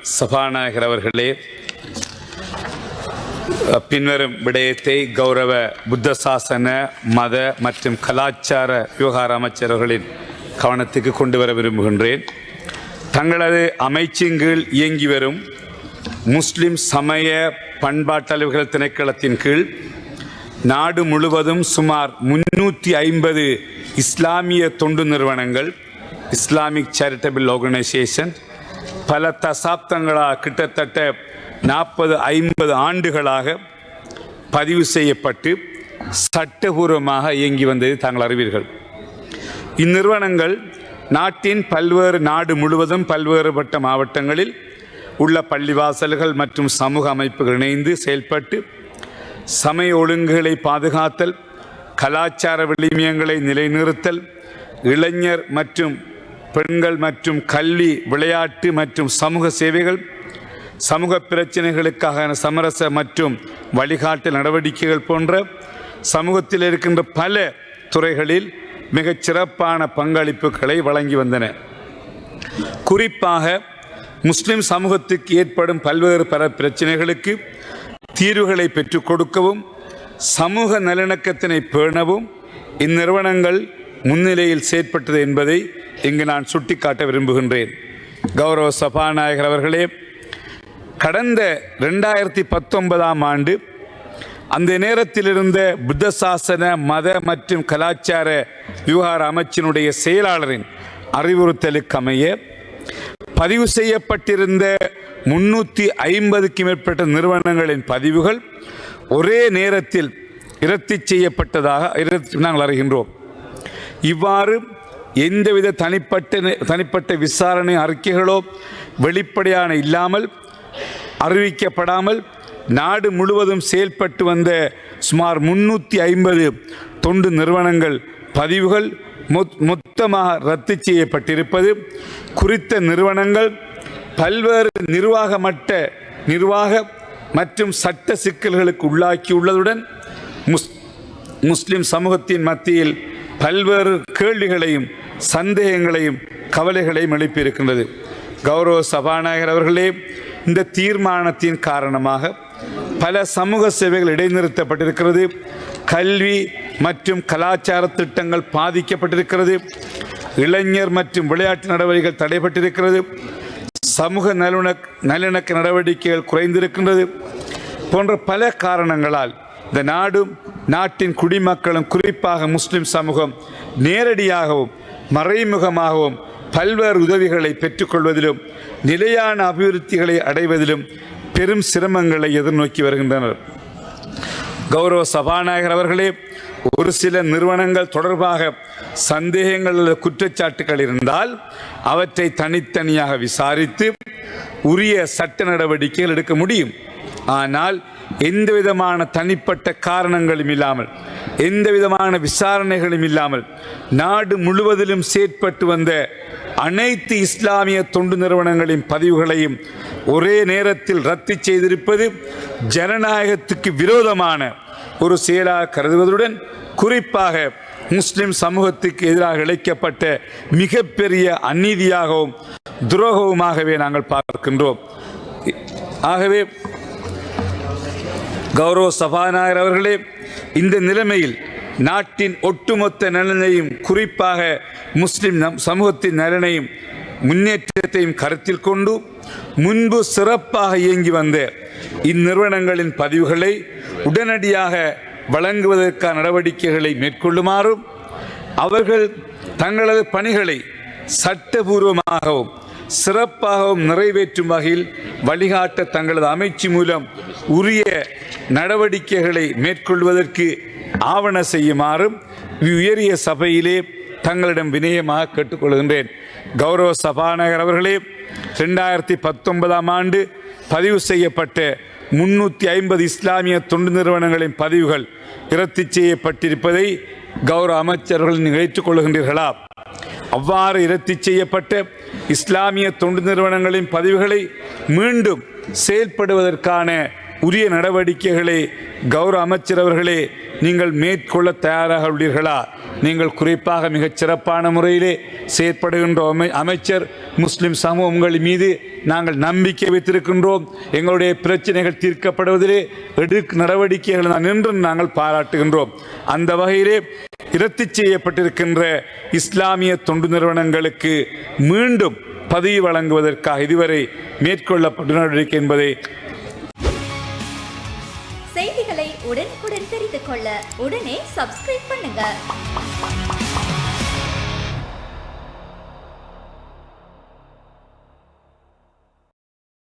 சபாநாயகர் அவர்களே, பின்வரும் விடயத்தை கௌரவ புத்த சாசன மத மற்றும் கலாச்சார விவகார அமைச்சர்களின் கவனத்துக்கு கொண்டு வர விரும்புகின்றேன். தங்களது அமைச்சின் கீழ் இயங்கி வரும் முஸ்லிம் சமய பண்பாட்டலுவல்கள் திணைக்களத்தின் கீழ் நாடு முழுவதும் சுமார் 350 இஸ்லாமிய தொண்டு நிறுவனங்கள், இஸ்லாமிக் சேரிட்டபிள் ஆர்கனைசேஷன் பல தசாப்தங்களாக கிட்டத்தட்ட 40-50 ஆண்டுகளாக பதிவு செய்யப்பட்டு சட்டபூர்வமாக இயங்கி வந்ததை தாங்கள் அறிவீர்கள். இந்நிறுவனங்கள் நாட்டின் நாடு முழுவதும் பல்வேறுபட்ட மாவட்டங்களில் உள்ள பள்ளிவாசல்கள் மற்றும் சமூக அமைப்புகள் இணைந்து செயல்பட்டு சமய ஒழுங்குகளை பாதுகாத்தல், கலாச்சார விழுமியங்களை நிலைநிறுத்தல், இளைஞர் மற்றும் பெண்கள் மற்றும் கல்வி, விளையாட்டு மற்றும் சமூக சேவைகள், சமூக பிரச்சனைகளுக்கான சமரச மற்றும் வழிகாட்டு நடவடிக்கைகள் போன்ற சமூகத்தில் இருக்கின்ற பல துறைகளில் மிகச் சிறப்பான பங்களிப்புகளை வழங்கி வந்தன. குறிப்பாக முஸ்லிம் சமூகத்துக்கு ஏற்படும் பல்வேறு பிரச்சனைகளுக்கு தீர்வுகளை பெற்றுக் கொடுக்கவும் சமூக நல்லிணக்கத்தினை பேணவும் இந்நிறுவனங்கள் முன்னிலையில் செயற்பட்டது என்பதை இங்கு நான் சுட்டிக்காட்ட விரும்புகின்றேன். கௌரவ சபாநாயகர் அவர்களே, கடந்த 2019ஆம் ஆண்டு அந்த நேரத்தில் இருந்த புத்த சாசன மத மற்றும் கலாச்சார விவகார அமைச்சினுடைய செயலாளரின் அறிவுறுத்தலுக்கு அமைய பதிவு செய்யப்பட்டிருந்த 350க்கும் மேற்பட்ட நிறுவனங்களின் பதிவுகள் ஒரே நேரத்தில் இரத்து செய்யப்பட்டதாக நாங்கள் அறிகின்றோம். இவ்வாறு எந்தவித தனிப்பட்ட விசாரணை அறிக்கைகளோ வெளிப்படையான இல்லாமல் அறிவிக்கப்படாமல் நாடு முழுவதும் செயல்பட்டு வந்த சுமார் 350 தொண்டு நிறுவனங்கள் பதிவுகள் மொத்தமாக ரத்து செய்யப்பட்டிருப்பது குறித்த நிறுவனங்கள் பல்வேறு நிர்வாக மற்றும் சட்ட சிக்கல்களுக்கு உள்ளாக்கியுள்ளதுடன் முஸ்லிம் சமூகத்தின் மத்தியில் பல்வேறு கேள்விகளையும் சந்தேகங்களையும் கவலைகளையும் எழுப்பியிருக்கின்றது. கௌரவ சபாநாயகர் அவர்களே, இந்த தீர்மானத்தின் காரணமாக பல சமூக சேவைகள் இடைநிறுத்தப்பட்டிருக்கிறது, கல்வி மற்றும் கலாச்சார திட்டங்கள் பாதிக்கப்பட்டிருக்கிறது, இளைஞர் மற்றும் விளையாட்டு நடவடிக்கைகள் தடைபட்டிருக்கிறது, சமூக நல்லிணக்க நடவடிக்கைகள் குறைந்திருக்கின்றது போன்ற பல காரணங்களால் இந்த நாட்டின் குடிமக்களும் குறிப்பாக முஸ்லிம் சமூகம் நேரடியாகவும் மறைமுகமாகவும் பல்வேறு உதவிகளை பெற்றுக்கொள்வதிலும் நிலையான அபிவிருத்திகளை அடைவதிலும் பெரும் சிரமங்களை எதிர்நோக்கி வருகின்றனர். கௌரவ சபாநாயகர் அவர்களே, ஒரு சில நிறுவனங்கள் தொடர்பாக சந்தேகங்கள் அல்லது குற்றச்சாட்டுகள் இருந்தால் அவற்றை தனித்தனியாக விசாரித்து உரிய சட்ட நடவடிக்கைகள் எடுக்க முடியும். ஆனால் எந்தவிதமான தனிப்பட்ட காரணங்களும் இல்லாமல், எந்தவிதமான விசாரணைகளும் இல்லாமல் நாடு முழுவதிலும் செயற்பட்டு வந்த அனைத்து இஸ்லாமிய தொண்டு நிறுவனங்களின் பதிவுகளையும் ஒரே நேரத்தில் ரத்து செய்திருப்பது ஜனநாயகத்துக்கு விரோதமான ஒரு செயலாக கருதுவதுடன் குறிப்பாக முஸ்லிம் சமூகத்துக்கு எதிராக இழைக்கப்பட்ட மிகப்பெரிய அநீதியாகவும் துரோகவுமாகவே நாங்கள் பார்க்கின்றோம். ஆகவே கௌரவ சபாநாயகர் அவர்களே, இந்த நிலைமையில் நாட்டின் ஒட்டுமொத்த நலனையும் குறிப்பாக முஸ்லிம் சமூகத்தின் நலனையும் முன்னேற்றத்தையும் கருத்தில் கொண்டு முன்பு சிறப்பாக இயங்கி வந்த இந்நிறுவனங்களின் பதிவுகளை உடனடியாக வழங்குவதற்கான நடவடிக்கைகளை மேற்கொள்ளுமாறும் அவர்கள் தங்களது பணிகளை சட்டபூர்வமாகவும் சிறப்பாகவும் நிறைவேற்றும் வகையில் வழிகாட்ட தங்களது அமைச்சு மூலம் உரிய நடவடிக்கைகளை மேற்கொள்வதற்கு ஆவண செய்யுமாறும் உயரிய சபையிலே தங்களிடம் வினயமாக கேட்டுக்கொள்கின்றேன். கௌரவ சபாநாயகர் அவர்களே, 2019ஆம் ஆண்டு பதிவு செய்யப்பட்ட 350 இஸ்லாமிய தொண்டு நிறுவனங்களின் பதிவுகள் இரத்து செய்யப்பட்டிருப்பதை கௌரவ அமைச்சர்கள் நீங்கள் ஏற்றுக்கொள்கின்றீர்களா? அவ்வாறு இரத்து செய்யப்பட்ட இஸ்லாமிய தொண்டு நிறுவனங்களின் பதிவுகளை மீண்டும் செயல்படுவதற்கான உரிய நடவடிக்கைகளை கௌரவ அமைச்சர் அவர்களே நீங்கள் மேற்கொள்ள தயாராக உள்ளீர்களா? நீங்கள் குறிப்பாக மிகச் சிறப்பான முறையிலே செயற்படுகின்ற அமைச்சர், முஸ்லிம் சமூகம் உங்கள் மீது நாங்கள் நம்பிக்கை வைத்திருக்கின்றோம். எங்களுடைய பிரச்சனைகள் தீர்க்கப்படுவதிலே நடவடிக்கைகள் நின்று நாங்கள் பாராட்டுகின்றோம். அந்த வகையிலே இரத்து செய்யப்பட்டிருக்கின்ற இஸ்லாமிய தொண்டு நிறுவனங்களுக்கு மீண்டும் பதவி வழங்குவதற்காக இதுவரை மேற்கொள்ளப்பட்ட நடவடிக்கை என்பதை செய்திகளை உடனுக்குடன் தெரிந்து கொள்ள உடனே சப்ஸ்கிரைப் பண்ணுங்க.